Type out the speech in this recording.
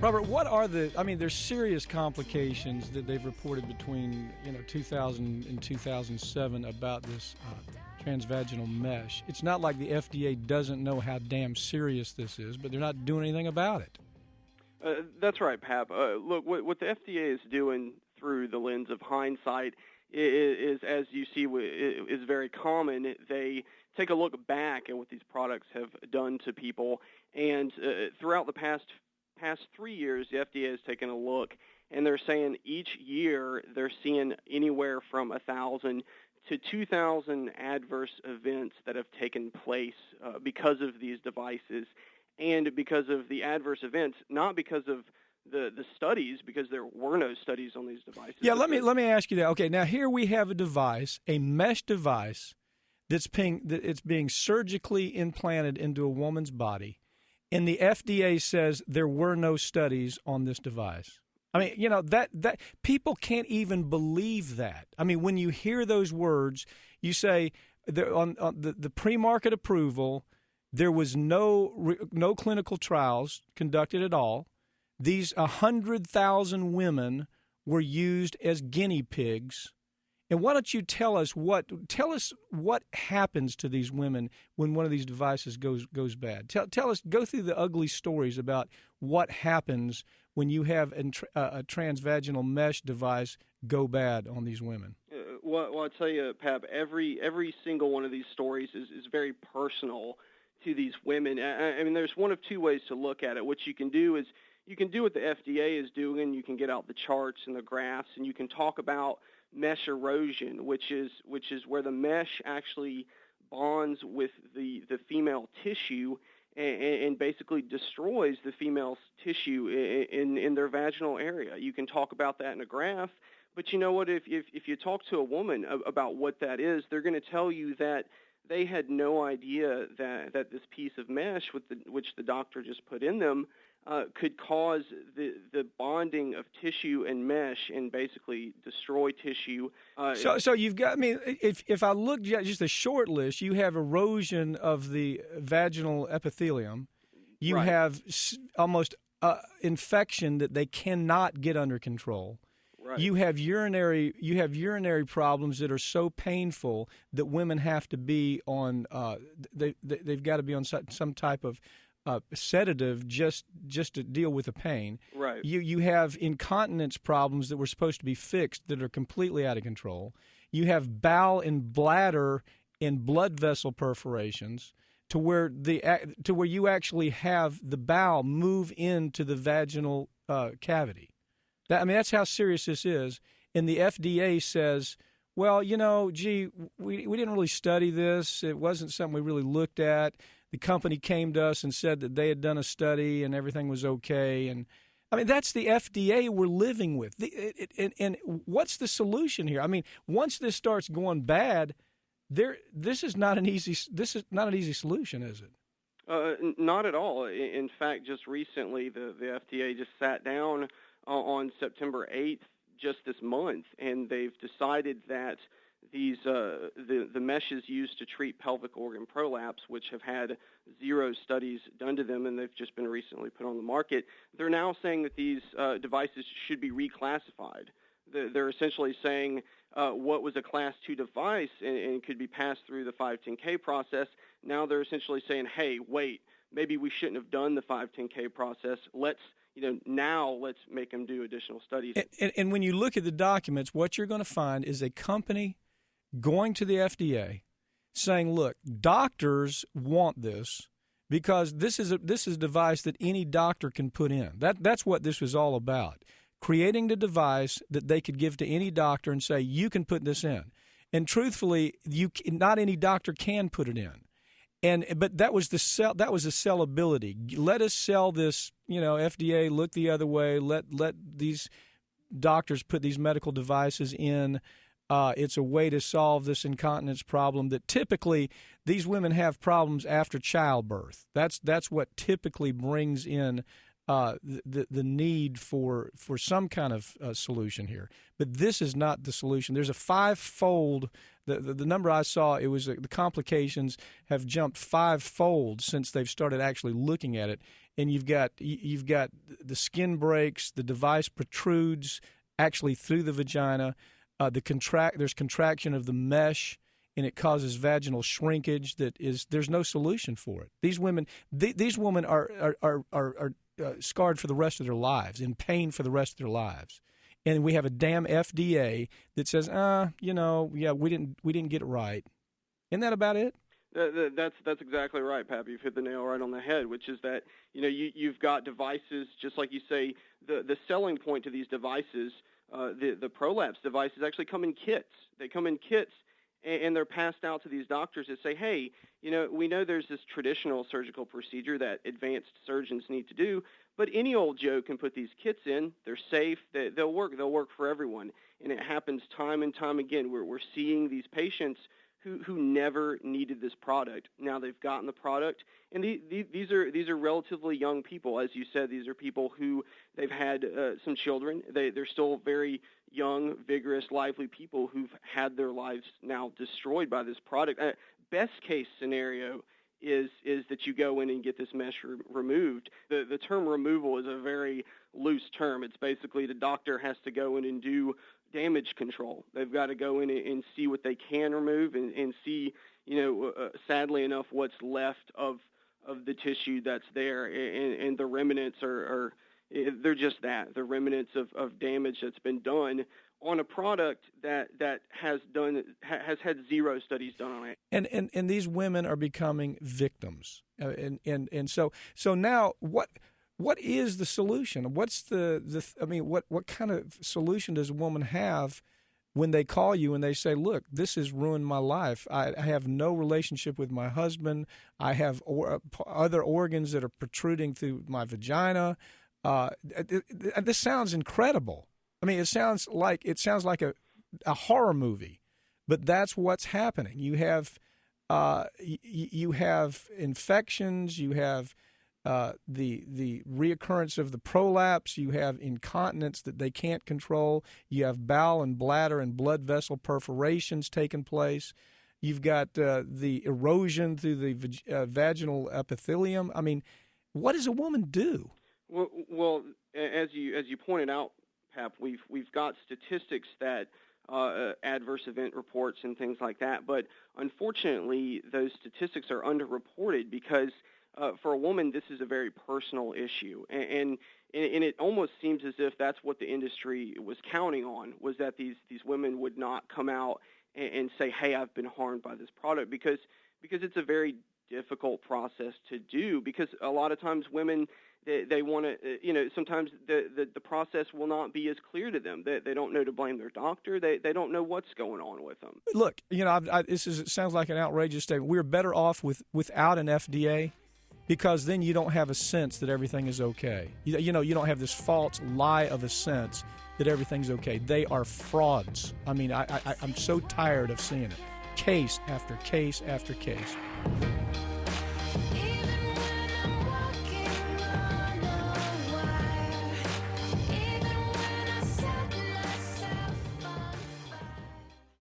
Robert, what are there's serious complications that they've reported between 2000 and 2007 about this transvaginal mesh. It's not like the FDA doesn't know how damn serious this is, but they're not doing anything about it. That's right, Pap. Look, what the FDA is doing through the lens of hindsight is, as you see, is very common. They take a look back at what these products have done to people, and throughout the past 3 years, the FDA has taken a look, and they're saying each year they're seeing anywhere from 1,000 to 2,000 adverse events that have taken place because of these devices, and because of the adverse events, not because of the studies, because there were no studies on these devices. Yeah, let me ask you that. Okay, now here we have a device, a mesh device, it's being surgically implanted into a woman's body, and the FDA says there were no studies on this device. I mean, that people can't even believe that. I mean, when you hear those words, you say on the pre-market approval, there was no clinical trials conducted at all. These 100,000 women were used as guinea pigs. And why don't you tell us what happens to these women when one of these devices goes bad? Tell us, go through the ugly stories about what happens when you have a transvaginal mesh device go bad on these women. Well, I'll tell you, Pap, every single one of these stories is very personal to these women. I mean, there's one of two ways to look at it. What you can do is you can do what the FDA is doing. You can get out the charts and the graphs, and you can talk about mesh erosion, which is where the mesh actually bonds with the female tissue and basically destroys the female's tissue in their vaginal area. You can talk about that in a graph, but you know what? If you talk to a woman about what that is, they're going to tell you that they had no idea that this piece of mesh, which the doctor just put in them, could cause the bonding of tissue and mesh and basically destroy tissue. So you've got, I mean, if I look at just a short list, you have erosion of the vaginal epithelium. You Right. have almost infection that they cannot get under control. Right. You have urinary problems that are so painful that women have to be on. They've got to be on some type of sedative just to deal with the pain. Right. You have incontinence problems that were supposed to be fixed that are completely out of control. You have bowel and bladder and blood vessel perforations to where you actually have the bowel move into the vaginal cavity. That's how serious this is. And the FDA says, well, we didn't really study this. It wasn't something we really looked at. The company came to us and said that they had done a study and everything was okay. And I mean, that's the FDA we're living with. And what's the solution here? I mean, once this starts going bad, this is not an easy solution, is it? Not at all. In fact, just recently, the FDA just sat down on September 8th, just this month, and they've decided that these the meshes used to treat pelvic organ prolapse, which have had 0 studies done to them, and they've just been recently put on the market, they're now saying that these devices should be reclassified. They're essentially saying what was a Class 2 device and could be passed through the 510K process. Now they're essentially saying, hey, wait, maybe we shouldn't have done the 510K process. Let's make them do additional studies. And when you look at the documents, what you're going to find is a company going to the FDA saying, look, doctors want this because this is a device that any doctor can put in. That's what this was all about, creating the device that they could give to any doctor and say, you can put this in. And truthfully, not any doctor can put it in. But that was the sellability. Let us sell this, FDA, look the other way. Let these doctors put these medical devices in. It's a way to solve this incontinence problem that typically these women have problems after childbirth. That's what typically brings in the need for some kind of solution here. But this is not the solution. There's a five-fold. The number I saw, it was the complications have jumped five-fold since they've started actually looking at it. And you've got the skin breaks, the device protrudes actually through the vagina. There's contraction of the mesh, and it causes vaginal shrinkage. There's no solution for it. These women are scarred for the rest of their lives, in pain for the rest of their lives. And we have a damn FDA that says, we didn't get it right. Isn't that about it? That's exactly right, Pap. You've hit the nail right on the head, which is that you've got devices, just like you say. The selling point to these devices, the prolapse devices, actually come in kits. They come in kits, and they're passed out to these doctors that say, hey, we know there's this traditional surgical procedure that advanced surgeons need to do, but any old Joe can put these kits in. They're safe. They'll work. They'll work for everyone. And it happens time and time again. We're seeing these patients who never needed this product. Now they've gotten the product, and these are relatively young people. As you said, these are people who they've had some children. They're still very young, vigorous, lively people who've had their lives now destroyed by this product. Best case scenario is that you go in and get this mesh removed. The term removal is a very loose term. It's basically the doctor has to go in and do damage control. They've got to go in and see what they can remove and see, sadly enough, what's left of the tissue that's there. And the remnants they're just that, the remnants of damage that's been done on a product that has had zero studies done on it. And these women are becoming victims. And so now what is the solution? What's what kind of solution does a woman have when they call you and they say, look, this has ruined my life. I have no relationship with my husband. I have other organs that are protruding through my vagina. This sounds incredible. I mean, it sounds like a horror movie, but that's what's happening. You have infections. You have the reoccurrence of the prolapse. You have incontinence that they can't control. You have bowel and bladder and blood vessel perforations taking place. You've got the erosion through the vaginal epithelium. I mean, what does a woman do? Well, as you pointed out, Pap, we've got statistics that adverse event reports and things like that, but unfortunately, those statistics are underreported because for a woman, this is a very personal issue, and it almost seems as if that's what the industry was counting on, was that these women would not come out and say, hey, I've been harmed by this product, because it's a very difficult process to do, because a lot of times women, they want to, sometimes the process will not be as clear to them. They don't know to blame their doctor. They don't know what's going on with them. Look, it sounds like an outrageous statement. We're better off without an FDA, because then you don't have a sense that everything is okay. You don't have this false lie of a sense that everything's okay. They are frauds. I mean, I'm so tired of seeing it. Case after case after case.